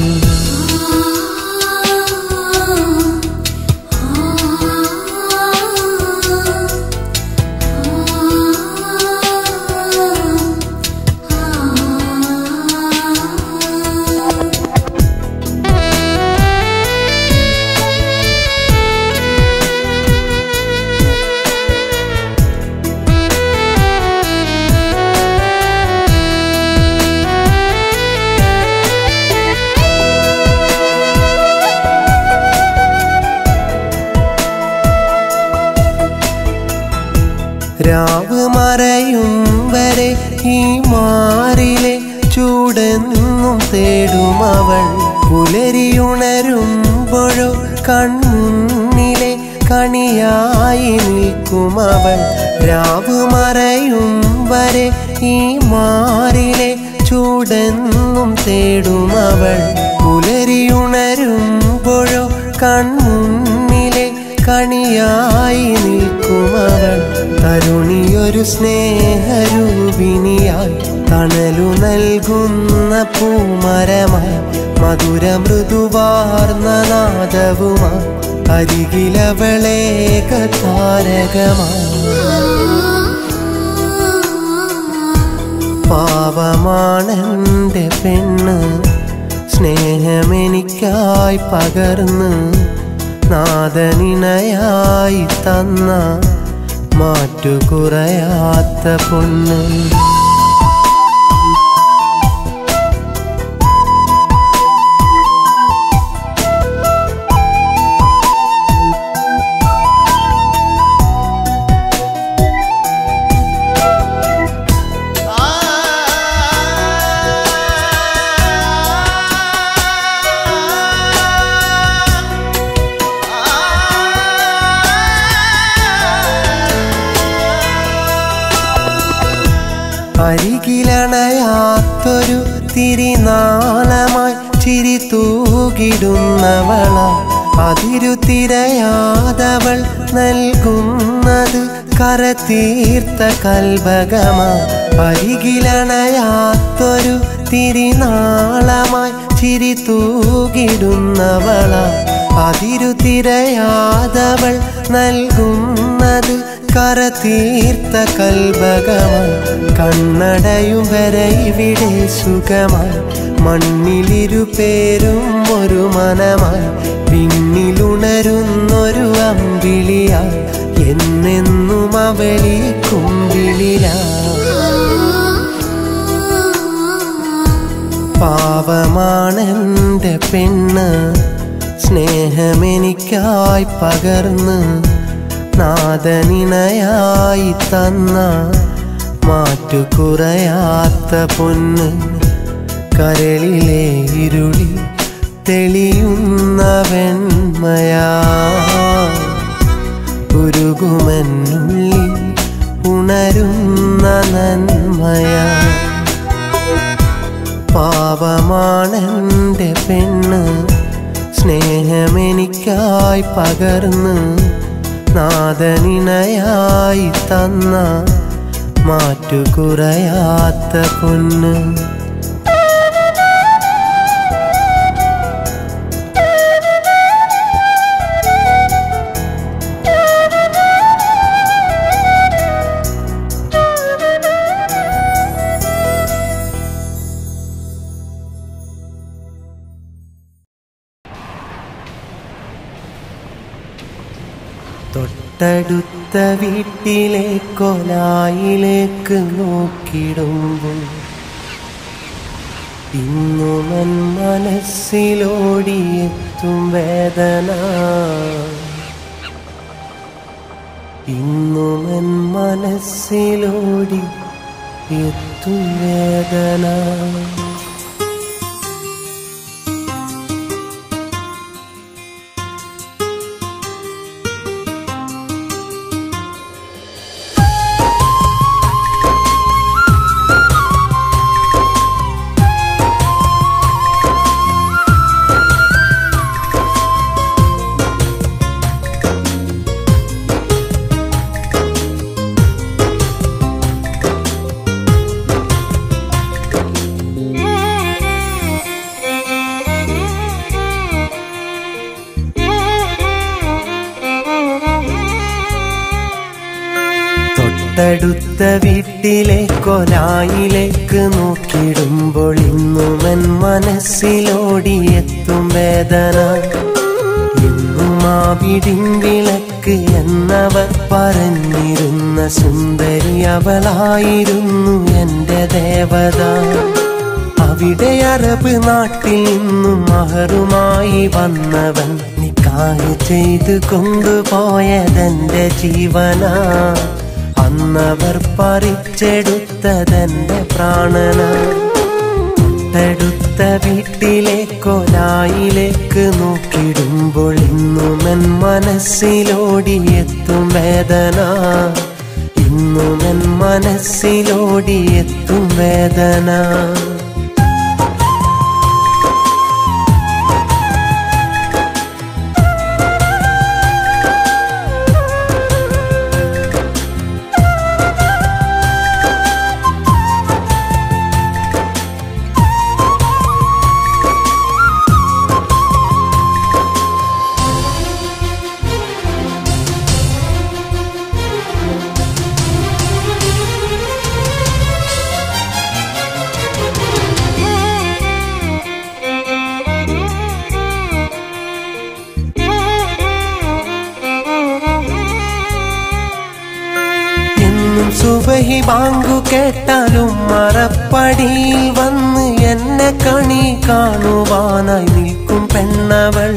Speaker 1: രാവ് മറയും വരെ ഈ മാറിലെ ചൂടെന്നും തേടുമവൾ പുലരിയുണരുമ്പോഴോ കൺമുന്നിലെ കണിയായി നിൽക്കുമവൾ. രാവ് മറയും വരെ ഈ മാറിലെ ചൂടെന്നും തേടുമവൾ പുലരിയുണരുമ്പോഴോ കൺമുന്നിലെ കണിയായി നിൽക്കുമവൾ. തരുണിയൊരു സ്നേഹരൂപിണിയായി തണലു നൽകുന്ന പൂമരമായി മധുര മൃദുവാർന്ന നാദവുമായി അരികിലവളേക താരകമായി. പാവമാണെന്റെ പെണ്ണ് സ്നേഹമെനിക്കായി പകർന്ന് നാദനിണയായി തന്ന മാറ്റുകുറയാത്ത പൊന്ന്. അരികിലണയാത്തൊരു തിരിനാളമായി ചിരി തൂകിടുന്നവള അതിരുതിരയാതവൾ നൽകുന്നത് കരതീർത്ത കൽബകമാ. അരികിലണയാത്തൊരു തിരിനാളമായി ചിരി തൂകിടുന്നവള അതിരുതിരയാതവൾ നൽകുന്നത് കരതീർത്ത കൽബകമായി. കണ്ണടയും വരെ ഇവിടെ സുഖമായി മണ്ണിലിരുപേരും ഒരു മനമായി പിന്നിലുണരുന്നൊരു അമ്പിളിയായി എന്നെന്നും അവളി കുമ്പിളിലാ. പാവമാണെൻ്റെ പെണ്ണ് സ്നേഹമെനിക്കായി പകർന്ന് നാദനിണയായി തന്ന മാറ്റുകുറയാത്ത പൊന്ന് കരളിലെ ഇരുളി തെളിയുന്ന വെണ്മയാ ഉരുകുമെന്നുള്ളിൽ ഉണരുന്ന നന്മയാ പാവമാണെൻ്റെ പെണ്ണ് സ്നേഹമെനിക്കായി പകർന്ന് നാദനിണയായി തന്ന മാറ്റുകുറയാത്ത പൊന്ന് തൊട്ടടുത്ത വീട്ടിലെ കൊലായിലേക്ക് നോക്കിടുമ്പോൾ ഇന്നുമൻ മനസ്സിലോടിയെത്തും വേദന ഇന്നുമൻ മനസ്സിലോടി എത്തും വേദന തൊട്ടടുത്ത വീട്ടിലെ കൊലായിലേക്ക് നോക്കിടുമ്പോൾ ഇന്നുമൻ മനസ്സിലോടിയെത്തും വേദന ഇന്നും ആ വീടിൻ വിളക്ക് എന്നവർ പറഞ്ഞിരുന്ന സുന്ദരി അവളായിരുന്നു എൻ്റെ ദേവത അവിടെ അറബ് നാട്ടിൽ നിന്നും മഹറുമായി വന്നവൻ നിക്കാഹ് ചെയ്ത് കൊണ്ടുപോയതെന്റെ ജീവനാ അന്നവർ പറിച്ചെടുത്തതെന്റെ പ്രാണന തൊട്ടടുത്ത വീട്ടിലെ കൊലായിലേക്ക് നോക്കിടുമ്പോൾ ഇന്നുമൻ മനസ്സിലോടിയെത്തും വേദന ഇന്നുമൻ മനസ്സിലോടിയെത്തും വേദന സുബഹി ബാങ്കു കേട്ടാലും മറപ്പടിയിൽ വന്ന് എന്നെ കണി കാണുവാനായി നിൽക്കും പെണ്ണവൾ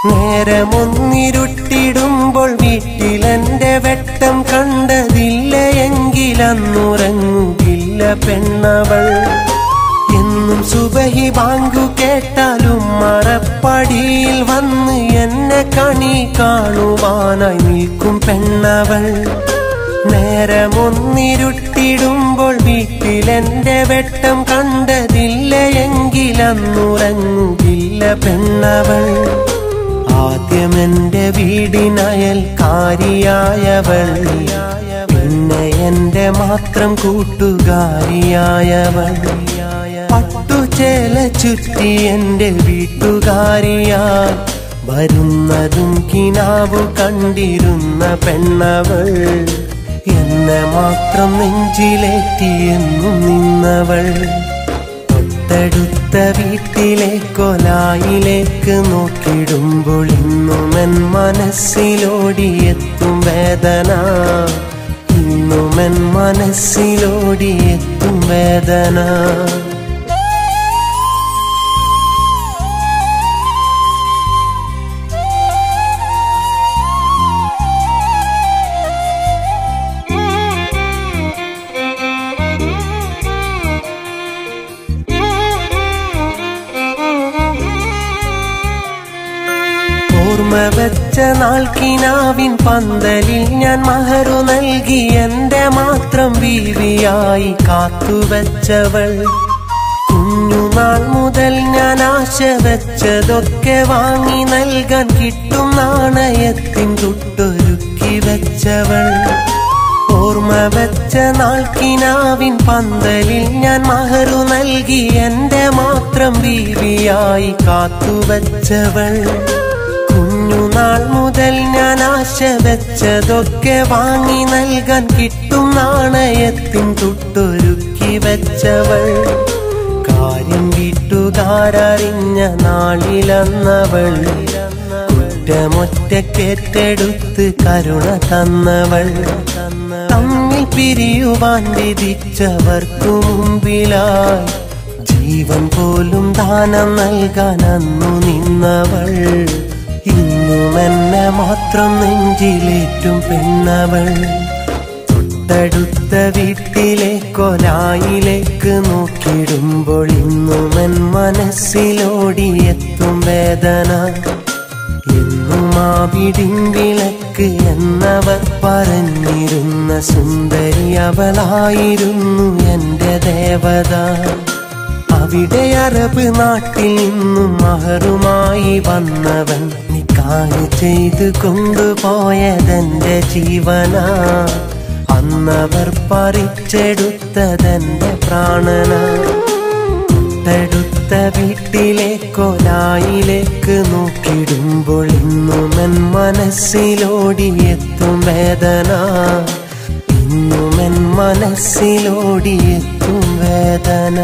Speaker 1: നേരമൊന്നിരുട്ടിടുമ്പോൾ വീട്ടിലെന്റെ വെട്ടം കണ്ടതില്ല എങ്കിലന്നുറങ്ങുകില്ല പെണ്ണവൾ എന്നും സുബഹി ബാങ്കു കേട്ടാലും മറപ്പടിയിൽ വന്ന് എന്നെ കണി കാണുവാനായി നിൽക്കും പെണ്ണവൾ നേരമൊന്നിരുട്ടിടുമ്പോൾ വീട്ടിലെന്റെ വെട്ടം കണ്ടതില്ല എങ്കിലന്നുറങ്ങുകില്ല പെണ്ണവൾ ആദ്യമെന്റെ വീടിനയൽക്കാരിയായവൾ പിന്നെ എന്റെ മാത്രം കൂട്ടുകാരിയായവൾ പട്ടുചേല ചുറ്റി എന്റെ വീട്ടുകാരിയായി വരുന്നതും കിനാവു കണ്ടിരുന്ന പെണ്ണവൾ എന്നെ മാത്രം നെഞ്ചിലേറ്റിയെന്നും നിന്നവൾ തൊട്ടടുത്ത വീട്ടിലെ കൊലായിലേക്ക് നോക്കിടുമ്പോൾ ഇന്നുമൻ മനസ്സിലോടിയെത്തും വേദന ഇന്നുമൻ മനസ്സിലോടിയെത്തും വേദന നാൾക്കിനാവിൻ പന്തലിൽ ഞാൻ മഹറു നൽകി എന്റെ മാത്രം ബീവിയായി കാത്തുവച്ചവൾ. കുഞ്ഞുനാൾ മുതൽ ഞാൻ ആശ വെച്ചതൊക്കെ വാങ്ങി നൽകാൻ കിട്ടും നാണയത്തിൻ തുട്ടൊരുക്കി വെച്ചവൾ. ഓർമ്മ വെച്ച നാൾക്കിനാവിൻ പന്തലിൽ ഞാൻ മഹറു നൽകി എന്റെ മാത്രം ബീവിയായി കാത്തുവച്ചവൾ. കുഞ്ഞുനാൾ മുതൽ ഞാൻ ആശ വെച്ചതൊക്കെ വാങ്ങി നൽകാൻ കിട്ടും നാണയത്തിൻ തുട്ടൊരുക്കി വെച്ചവൾ. കാര്യം വീട്ടുകാരറിഞ്ഞ നാളിലന്നവൾ കുറ്റമൊറ്റക്കേറ്റെടുത്ത് കരുണ തന്നവൾ. തമ്മിൽ പിരിയുവാൻ വിധിച്ചവർക്കു മുമ്പിലായി ജീവൻ പോലും ദാനം നൽകാൻ അന്നു നിന്നവൾ. ഇന്നും എന്നെ മാത്രം നെഞ്ചിലേറ്റും പെണ്ണവൾ. തൊട്ടടുത്ത വീട്ടിലെ കൊലായിലേക്ക് നോക്കിടുമ്പോൾ ഇന്നും എൻ മനസ്സിലോടിയെത്തും വേദന. എന്നും ആ വിടിൻവിളക്ക് എന്നവർ പറഞ്ഞിരുന്ന സുന്ദരി അവളായിരുന്നു എന്റെ ദേവത. അവിടെ അറബ് നാട്ടിൽ നിന്നും മഹറുമായി വന്നവൻ നിക്കാഹ് ചെയ്ത് കൊണ്ടുപോയതെന്റെ ജീവന. അന്നവർ പറിച്ചെടുത്തതെന്റെ പ്രാണന. തൊട്ടടുത്ത വീട്ടിലെ കൊലായിലേക്ക് നോക്കിടുമ്പോൾ ഇന്നും എൻ മനസ്സിലോടിയെത്തും വേദന. ഇന്നും എൻ മനസ്സിലോടിയെത്തും വേദന.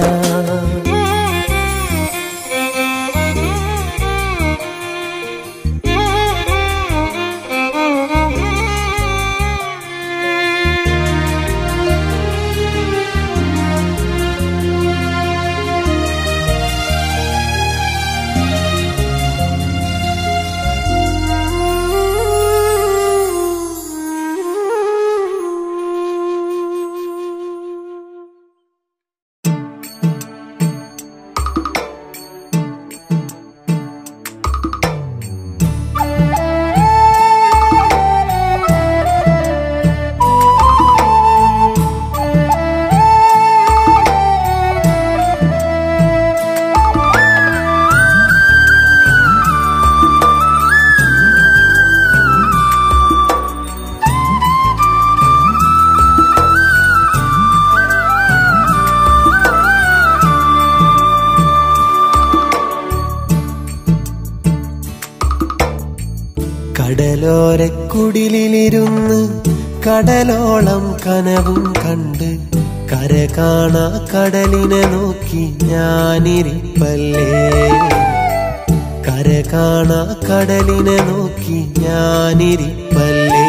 Speaker 1: കടലോരക്കുടിലിരുന്ന് കടലോളം കനവും കണ്ട് കര കാണാ കടലിനെ നോക്കി ഞാനിരിപ്പല്ലേ. കര കാണാ കടലിനെ നോക്കി ഞാനിരിപ്പല്ലേ.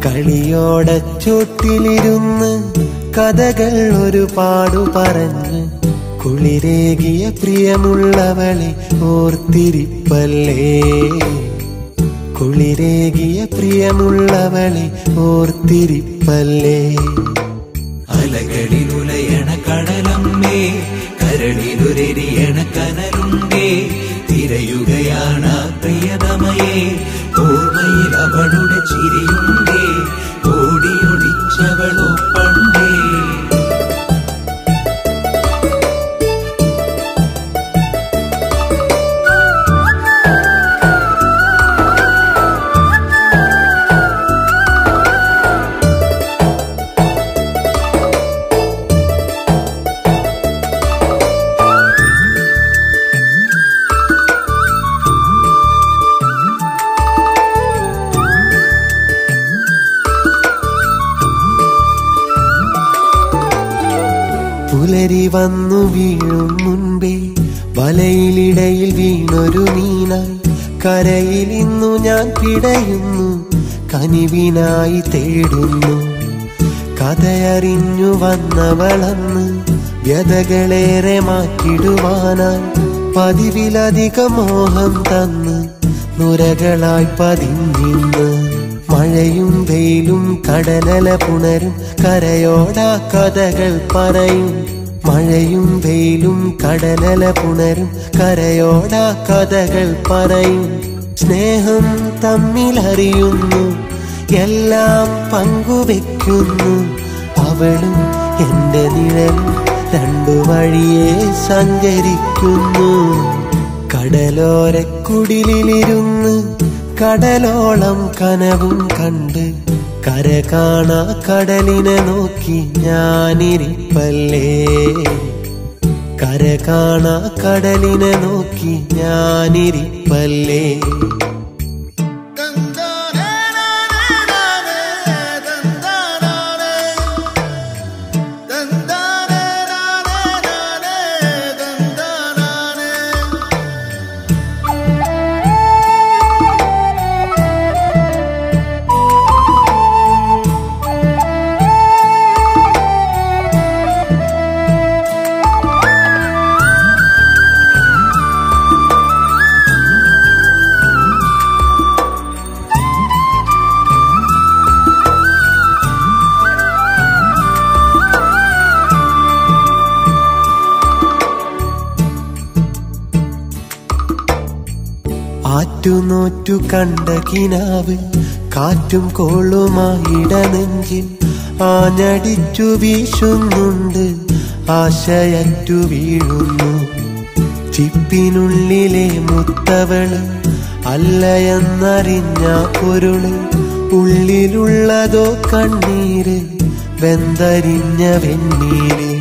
Speaker 1: കളിയോടെ ചോട്ടിലിരുന്ന് കഥകൾ ഒരുപാടു പറഞ്ഞ് കുളിരേകിയ പ്രിയമുള്ളവളെ ഓർത്തിരിപ്പല്ലേ. കുളിരേകിയ പ്രിയമുള്ളവളെ ഓർത്തിരിപ്പല്ലേ.
Speaker 2: അലകളിലുലയണ കടലമ്മേ, കരളിലുരെരിയണ കനലുണ്ടേ. തിരയുകയാണ് പ്രിയതമയെ, ഓർമ്മയിൽ അവളുടെ ചിരിയുണ്ടേ. ഓടിയൊളിച്ചവളോ പണ്ടേ.
Speaker 1: പുലരി വന്നു വീഴും മുൻപേ വലയിലിടയിൽ വീണൊരു മീനായി കരയിൽ ഇന്നു ഞാൻ പിടയുന്നു, കനിവിനായി തേടുന്നു. കഥയറിഞ്ഞു വന്നവളന്ന് വ്യതകളേറെ മാറ്റിടുവാനായി പതിവിലധികം മോഹം തന്ന് നുരകളായി പതിഞ്ഞിന്ന്. മഴയും വെയിലും കടലല പുണരും കരയോടാ കഥകൾ പറയും. മഴയും വെയിലും കടലല പുണരും കരയോടാ കഥകൾ പറയും. സ്നേഹം തമ്മിലറിയുന്നു, എല്ലാം പങ്കുവെക്കുന്നു. അവളും എന്റെ നിഴലും രണ്ടു വഴിയെ സഞ്ചരിക്കുന്നു. കടലോരക്കുടിലിരുന്ന് കടലോളം കനവും കണ്ട് കര കാണാ കടലിനെ നോക്കി ഞാനിരിപ്പല്ലേ. കര കാണാ കടലിനെ നോക്കി ഞാനിരിപ്പല്ലേ. ആറ്റുനോറ്റു കണ്ട കിനാവ് കാറ്റും കോളുമായിടനെഞ്ചിൽ ആഞ്ഞടിച്ചു വീശുന്നുണ്ട്, ആശയറ്റു വീഴുന്നു. ചിപ്പിനുള്ളിലെ മുത്തവള് അല്ലയെന്നറിഞ്ഞ പൊരുള്, ഉള്ളിലുള്ളതോ കണ്ണീര് വെന്തരിഞ്ഞ വെണ്ണീര്.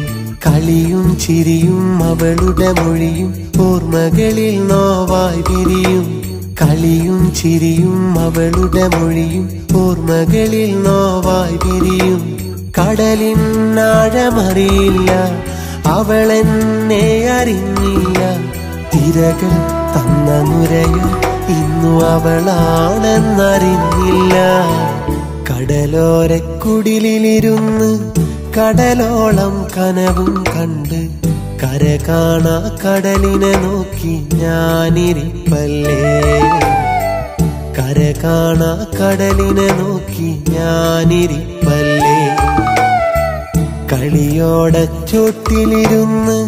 Speaker 1: കളിയും ചിരിയും അവളുടെ മൊഴിയും ഓർമ്മകളിൽ നോവായി വിരിയും. കളിയും ചിരിയും അവളുടെ മൊഴിയും ഓർമ്മകളിൽ നോവായി വിരിയും. കടലിനാഴമറിയില്ല, അവളെന്നെ അറിഞ്ഞില്ല. തിരകൾ തന്ന നുരയോ ഇന്നു അവളാണെന്നറിഞ്ഞില്ല. കടലോരക്കുടിലിരുന്ന് കടലോളം കനവും കണ്ട് കര കാണാ കടലിനെ നോക്കി ഞാനിരിപ്പല്ലേ. കര കാണാ കടലിനെ നോക്കി ഞാനിരിപ്പല്ലേ. കളിയോടച്ചോട്ടിലിരുന്ന്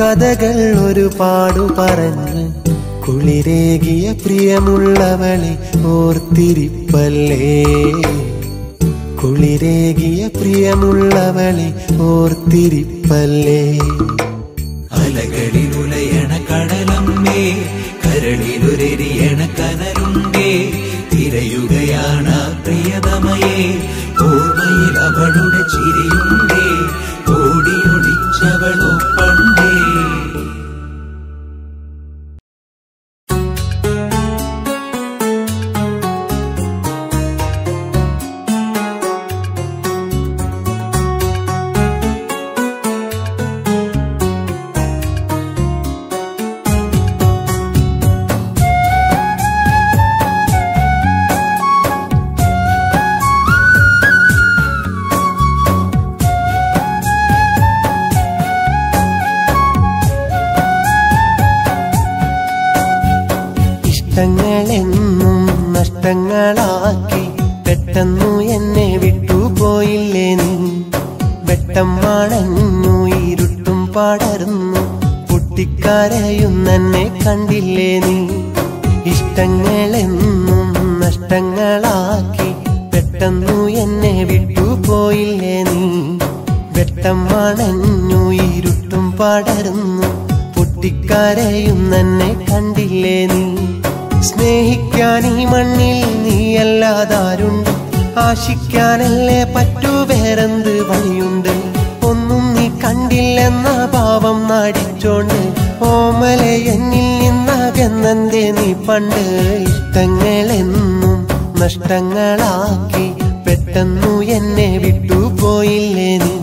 Speaker 1: കഥകൾ ഒരുപാടു പറഞ്ഞ് കുളിരേകിയ പ്രിയമുള്ളവളെ ഓർത്തിരിപ്പല്ലേ. കുളിരേകിയ പ്രിയമുള്ളവളെ ഓർത്തിരിപ്പല്ലേ.
Speaker 2: അലകളിലുലയണ കടലമ്മേ, കരളിലുരെരിയണ കനലുണ്ടേ. തിരയുകയാണ് പ്രിയതമയെ, ഓർമ്മയിൽ അവളുടെ ചിരിയുണ്ടേ. ഓടിയൊളിച്ചവളോ പണ്ടേ.
Speaker 1: ഇഷ്ടങ്ങളെന്നും നഷ്ടങ്ങളാക്കി പെട്ടെന്നു എന്നെ വിട്ടുപോയില്ലേ നീ. വെട്ടം മണഞ്ഞു ഇരുട്ടും പടർന്നു പൊട്ടിക്കരയുന്നെന്നെ കണ്ടില്ലേ നീ. ഇഷ്ടങ്ങളെന്നും നഷ്ടങ്ങളാക്കി പെട്ടെന്നു എന്നെ വിട്ടുപോയില്ലേ നീ. വെട്ടം മണഞ്ഞു ഇരുട്ടും പടർന്നു പൊട്ടിക്കരയുന്നെന്നെ കണ്ടില്ലേ നീ. സ്നേഹിക്കാൻ ഈ മണ്ണിൽ നീയല്ലാതാരുണ്ട്, ആശിക്കാനല്ലേ പറ്റൂ വേറെന്ത് വഴിയുണ്ട്. ഒന്നും നീ കണ്ടില്ലെന്ന ഭാവം നാടിച്ചോണ്ട് ഓമലെ എന്നിൽ നിന്നകന്നെന്തേ നീ പണ്ട്. ഇഷ്ടങ്ങളെന്നും നഷ്ടങ്ങളാക്കി പെട്ടെന്നു എന്നെ വിട്ടുപോയില്ലേ നീ.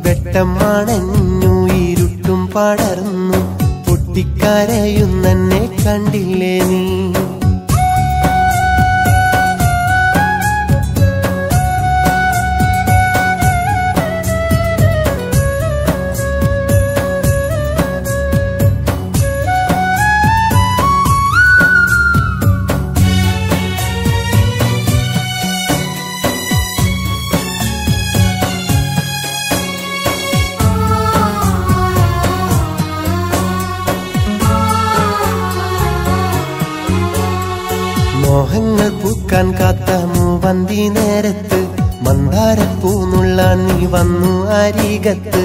Speaker 1: വെട്ടം മണഞ്ഞു ഇരുട്ടും പടർന്നു പൊട്ടിക്കരയുന്നെന്നെ കണ്ടില്ലേ നീ.
Speaker 3: പൂക്കാൻ കാത്ത മൂവന്തി നേരത്ത് മന്ദാരപ്പൂന്നുള്ളാൻ നീ വന്നു അരികത്ത്.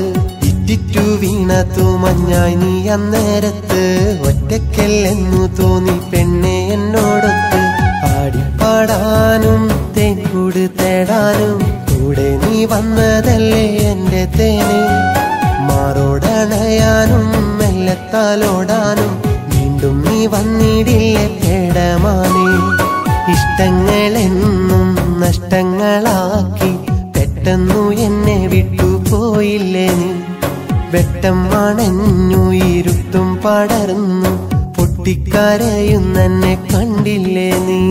Speaker 3: ഇറ്റിറ്റു വീണ തൂമഞ്ഞായി നീ അന്നേരത്ത് ഒറ്റയ്ക്കല്ലെന്നു തോന്നി പെണ്ണെ എന്നോടൊത്ത്. പാടിപ്പാടാനും തേൻകൂട് തേടാനും കൂടെ നീ വന്നതല്ലേ എന്റെ തേന്. മാറോടണയാനും മെല്ലത്താലോടാനും വീണ്ടും നീ വന്നിടില്ലേ പേടമാനെ. ഇഷ്ടങ്ങളെന്നും നഷ്ടങ്ങളാക്കി പെട്ടെന്നു എന്നെ വിട്ടുപോയില്ലേ നീ. വെട്ടം അണഞ്ഞു ഇരുട്ടും പടർന്നു പൊട്ടിക്കരയുന്നെന്നെ കണ്ടില്ലേ നീ.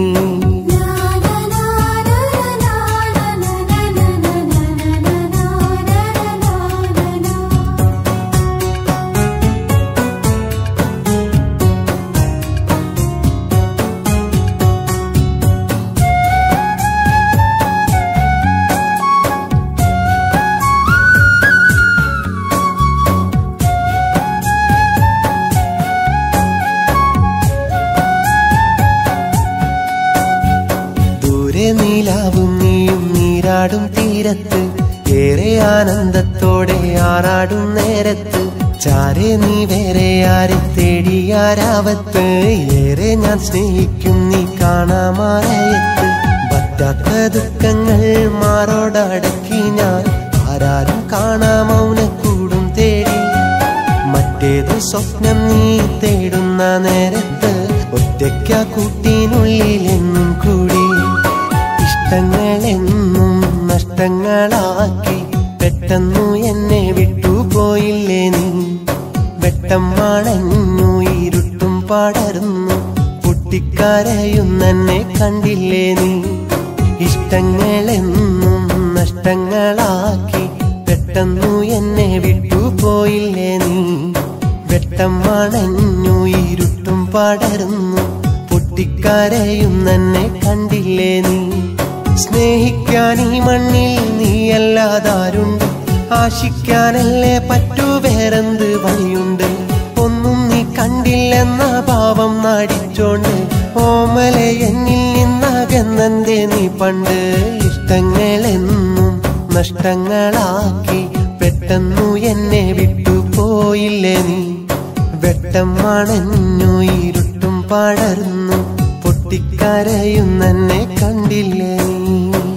Speaker 3: നീലാവും നീയും നീരാടും തീരത്ത് ഏറെ ആനന്ദത്തോടെ ആറാടും നേരത്ത്. ചാരെ നീ വേറെ ആരെ തേടിയാരാവത്ത്. ഏറെ ഞാൻ സ്നേഹിക്കും നീ കാണാമാറയത്ത്. പറ്റാത്ത ദുഃഖങ്ങൾ മാറോടടക്കി ഞാൻ ആരാരും കാണാ മൗനക്കൂടും തേടി. മറ്റേതു സ്വപ്നം നീ തേടുന്ന നേരത്ത് ഒറ്റയ്ക്ക കൂട്ടിനുള്ളിൽ എന്നും കൂടി. ഇഷ്ടങ്ങളെന്നും നഷ്ടങ്ങളാക്കി പെട്ടെന്നു എന്നെ വിട്ടുപോയില്ലേ നീ. വെട്ടം അണഞ്ഞു ഇരുട്ടും പടർന്നു പൊട്ടിക്കരയുന്നെന്നെ കണ്ടില്ലേ നീ. ഇഷ്ടങ്ങളെന്നും നഷ്ടങ്ങളാക്കി പെട്ടെന്നു എന്നെ വിട്ടുപോയില്ലേ നീ. വെട്ടം അണഞ്ഞു ഇരുട്ടും പടർന്നു പൊട്ടിക്കരയുന്നെന്നെ കണ്ടില്ലേ നീ. സ്നേഹിക്കാൻ ഈ മണ്ണിൽ നീയല്ലാതാരുണ്ട്. ആശിക്കാനല്ലേ പറ്റൂ വേറെന്ത് വഴിയുണ്ട്. ഒന്നും നീ കണ്ടില്ലെന്ന ഭാവം നടിച്ചോണ്ട് ഓമലെ എന്നിൽ നിന്നകന്നെന്തേ നീ പണ്ട്. ഇഷ്ടങ്ങളെന്നും നഷ്ടങ്ങളാക്കി പെട്ടെന്നു എന്നെ വിട്ടുപോയില്ലേ നീ. വെട്ടം അണഞ്ഞു ഇരുട്ടും പടർന്നു പൊട്ടിക്കരയുന്നെന്നെ കണ്ടില്ലേ നീ.